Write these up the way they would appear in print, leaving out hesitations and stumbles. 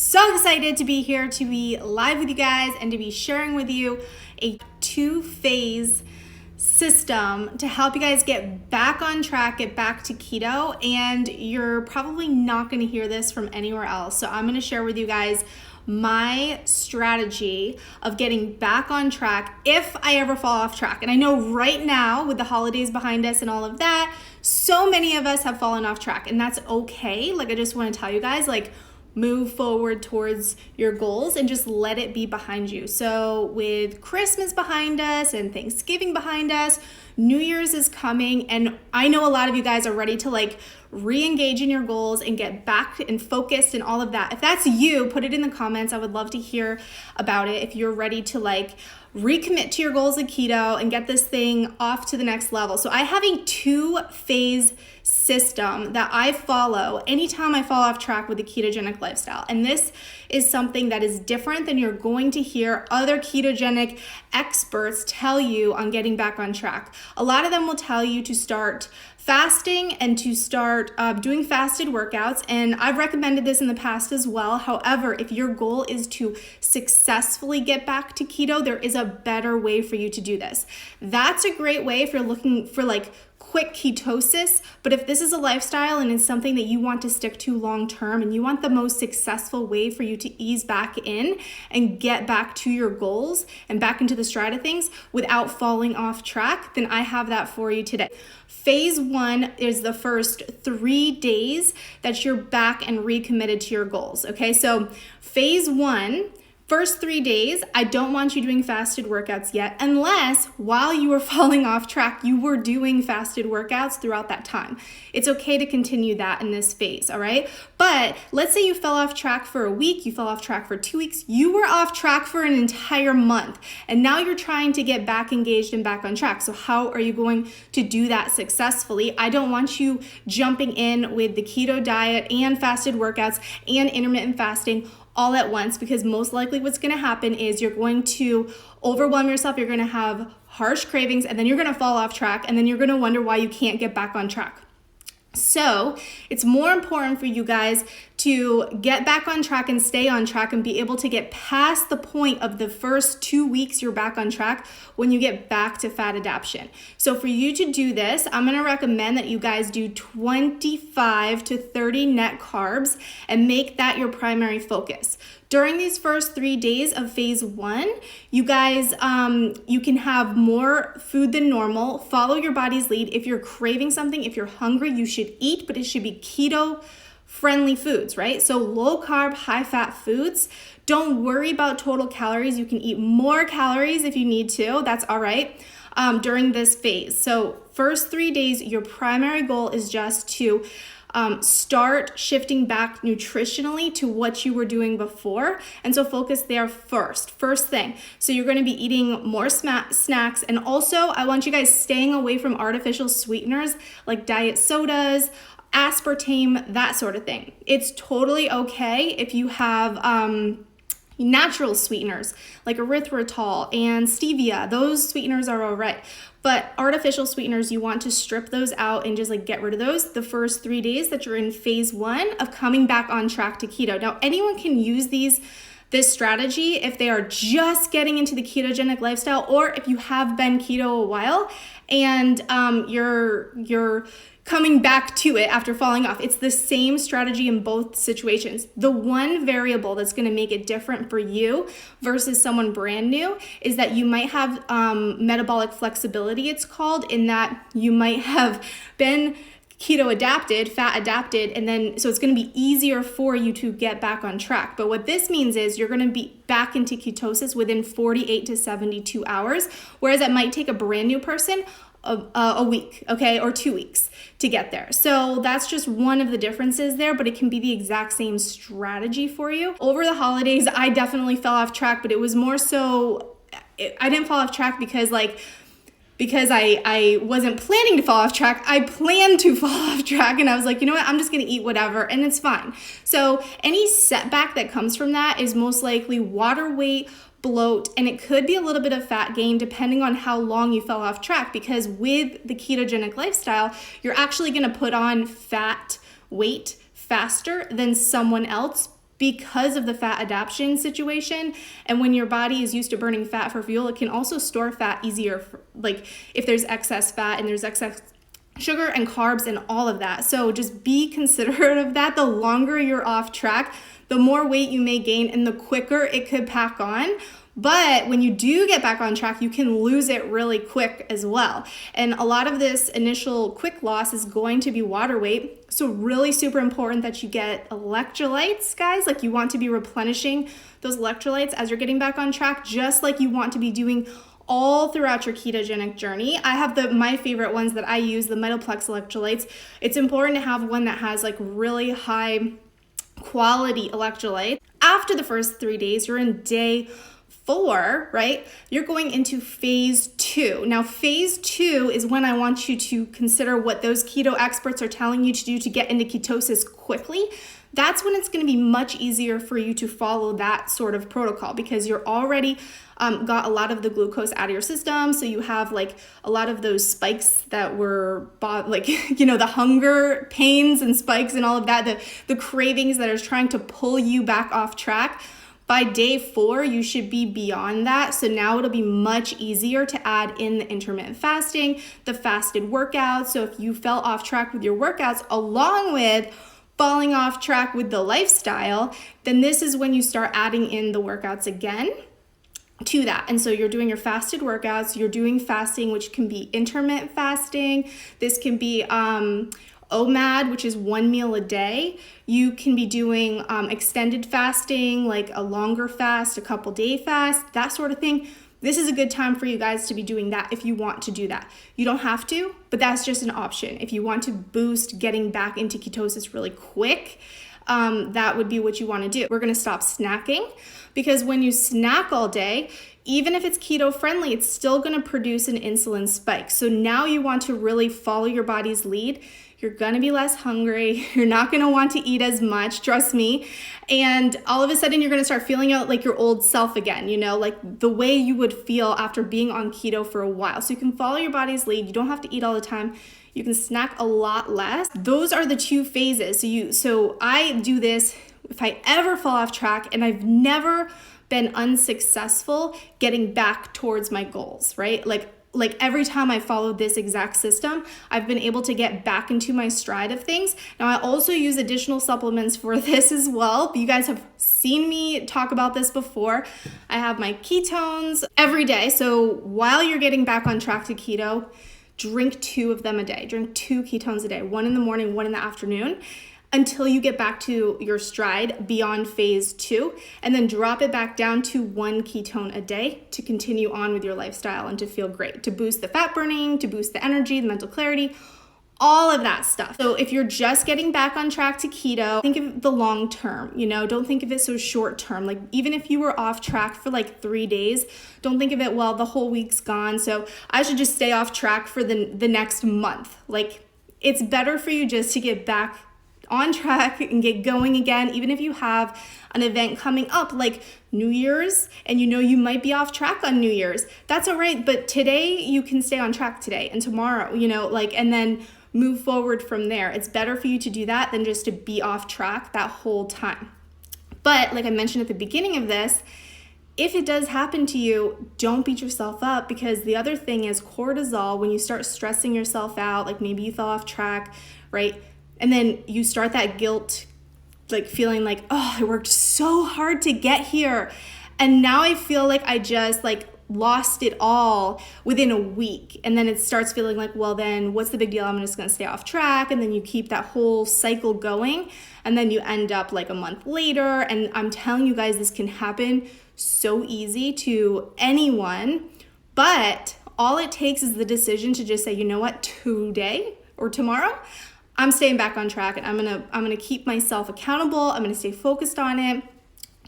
so excited to be here, to be live with you guys, and to be sharing with you a 2-phase system to help you guys get back on track, get back to keto. And you're probably not going to hear this from anywhere else. So I'm going to share with you guys my strategy of getting back on track if I ever fall off track. And I know right now with the holidays behind us and all of that, so many of us have fallen off track, and that's okay. Like, I just want to tell you guys, like, move forward towards your goals and just let it be behind you. So with Christmas behind us and Thanksgiving behind us, New Year's is coming, and I know a lot of you guys are ready to like re-engage in your goals and get back and focused and all of that. If that's you, put it in the comments. I would love to hear about it. If you're ready to like recommit to your goals of keto and get this thing off to the next level. So I have a 2-phase system that I follow anytime I fall off track with a ketogenic lifestyle. And this is something that is different than you're going to hear other ketogenic experts tell you on getting back on track. A lot of them will tell you to start fasting and to start doing fasted workouts. And I've recommended this in the past as well. However, if your goal is to successfully get back to keto, there is a better way for you to do this. That's a great way if you're looking for like quick ketosis. But if this is a lifestyle and it's something that you want to stick to long term and you want the most successful way for you to ease back in and get back to your goals and back into the stride of things without falling off track, then I have that for you today. Phase 1 is the first 3 days that you're back and recommitted to your goals. Okay, so phase 1, first 3 days, I don't want you doing fasted workouts yet, unless while you were falling off track, you were doing fasted workouts throughout that time. It's okay to continue that in this phase, all right? But let's say you fell off track for a week, you fell off track for 2 weeks, you were off track for an entire month, and now you're trying to get back engaged and back on track. So how are you going to do that successfully? I don't want you jumping in with the keto diet and fasted workouts and intermittent fasting all at once, because most likely what's going to happen is you're going to overwhelm yourself, you're going to have harsh cravings, and then you're going to fall off track, and then you're going to wonder why you can't get back on track. So it's more important for you guys to get back on track and stay on track and be able to get past the point of the first 2 weeks you're back on track when you get back to fat adaptation. So for you to do this, I'm going to recommend that you guys do 25 to 30 net carbs and make that your primary focus. During these first 3 days of phase 1, you guys, you can have more food than normal. Follow your body's lead. If you're craving something, if you're hungry, you should eat, but it should be keto friendly foods, right? So low carb, high fat foods. Don't worry about total calories. You can eat more calories if you need to. That's all right during this phase. So first 3 days, your primary goal is just to start shifting back nutritionally to what you were doing before. And so focus there first thing. So you're going to be eating more snacks. And also I want you guys staying away from artificial sweeteners like diet sodas, aspartame, that sort of thing. It's totally okay if you have natural sweeteners like erythritol and stevia. Those sweeteners are all right. But artificial sweeteners, you want to strip those out and just like get rid of those the first 3 days that you're in phase 1 of coming back on track to keto. Now, anyone can use this strategy if they are just getting into the ketogenic lifestyle, or if you have been keto a while and you're coming back to it after falling off. It's the same strategy in both situations. The one variable that's going to make it different for you versus someone brand new is that you might have metabolic flexibility, it's called, in that you might have been keto adapted, fat adapted, and then so it's going to be easier for you to get back on track. But what this means is you're going to be back into ketosis within 48 to 72 hours, whereas it might take a brand new person a week, okay, or 2 weeks to get there. So that's just one of the differences there, but it can be the exact same strategy for you. Over the holidays, I definitely fell off track, but it was more so, I didn't fall off track because I wasn't planning to fall off track. I planned to fall off track, and I was like, you know what, I'm just going to eat whatever, and it's fine. So any setback that comes from that is most likely water weight, bloat, and it could be a little bit of fat gain depending on how long you fell off track, because with the ketogenic lifestyle, you're actually going to put on fat weight faster than someone else because of the fat adaptation situation. And when your body is used to burning fat for fuel, it can also store fat easier, like if there's excess fat and there's excess sugar and carbs and all of that. So just be considerate of that. The longer you're off track, the more weight you may gain and the quicker it could pack on. But when you do get back on track, you can lose it really quick as well. And a lot of this initial quick loss is going to be water weight. So really super important that you get electrolytes, guys. Like you want to be replenishing those electrolytes as you're getting back on track, just like you want to be doing all throughout your ketogenic journey. I have my favorite ones that I use, the Mitoplex electrolytes. It's important to have one that has like really high quality electrolytes. After the first 3 days, you're in day 4, right? You're going into phase 2. Now, phase 2 is when I want you to consider what those keto experts are telling you to do to get into ketosis quickly. That's when it's going to be much easier for you to follow that sort of protocol because you're already got a lot of the glucose out of your system. So you have like a lot of those spikes that were like, you know, the hunger pains and spikes and all of that, the cravings that are trying to pull you back off track. By day 4, you should be beyond that. So now it'll be much easier to add in the intermittent fasting, the fasted workouts. So if you fell off track with your workouts along with falling off track with the lifestyle, then this is when you start adding in the workouts again to that. And so you're doing your fasted workouts, you're doing fasting, which can be intermittent fasting. This can be OMAD, which is 1 meal a day. You can be doing extended fasting, like a longer fast, a couple day fast, that sort of thing. This is a good time for you guys to be doing that if you want to do that. You don't have to, but that's just an option. If you want to boost getting back into ketosis really quick, that would be what you want to do. We're going to stop snacking because when you snack all day, even if it's keto friendly, it's still going to produce an insulin spike. So now you want to really follow your body's lead. You're going to be less hungry. You're not going to want to eat as much, trust me. And all of a sudden you're going to start feeling out like your old self again, you know, like the way you would feel after being on keto for a while. So you can follow your body's lead. You don't have to eat all the time. You can snack a lot less. Those are the 2 phases. So I do this if I ever fall off track, and I've never been unsuccessful getting back towards my goals, right? Like every time I followed this exact system, I've been able to get back into my stride of things. Now, I also use additional supplements for this as well. You guys have seen me talk about this before. I have my ketones every day. So while you're getting back on track to keto, drink 2 of them a day. Drink 2 ketones a day, 1 in the morning, 1 in the afternoon, until you get back to your stride beyond phase 2, and then drop it back down to 1 ketone a day to continue on with your lifestyle and to feel great, to boost the fat burning, to boost the energy, the mental clarity, all of that stuff. So if you're just getting back on track to keto, think of the long term, you know, don't think of it so short term. Like even if you were off track for like 3 days, don't think of it, well, the whole week's gone, so I should just stay off track for the next month. Like it's better for you just to get back on track and get going again, even if you have an event coming up like New Year's and you know you might be off track on New Year's. That's all right, but today you can stay on track today and tomorrow, you know, like, and then move forward from there. It's better for you to do that than just to be off track that whole time. But like I mentioned at the beginning of this, if it does happen to you, don't beat yourself up, because the other thing is cortisol. When you start stressing yourself out, like maybe you fell off track, right? And then you start that guilt, like feeling like, oh, I worked so hard to get here. And now I feel like I just like lost it all within a week. And then it starts feeling like, well, then what's the big deal? I'm just going to stay off track. And then you keep that whole cycle going. And then you end up like a month later. And I'm telling you guys, this can happen so easy to anyone. But all it takes is the decision to just say, you know what, today or tomorrow, I'm staying back on track, and I'm gonna keep myself accountable. I'm gonna stay focused on it.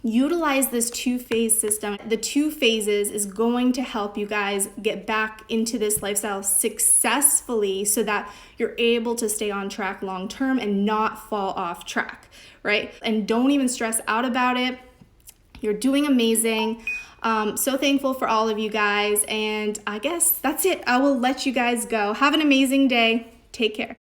Utilize this 2-phase system. The 2 phases is going to help you guys get back into this lifestyle successfully so that you're able to stay on track long term and not fall off track, right? And don't even stress out about it. You're doing amazing. So thankful for all of you guys, and I guess that's it. I will let you guys go. Have an amazing day. Take care.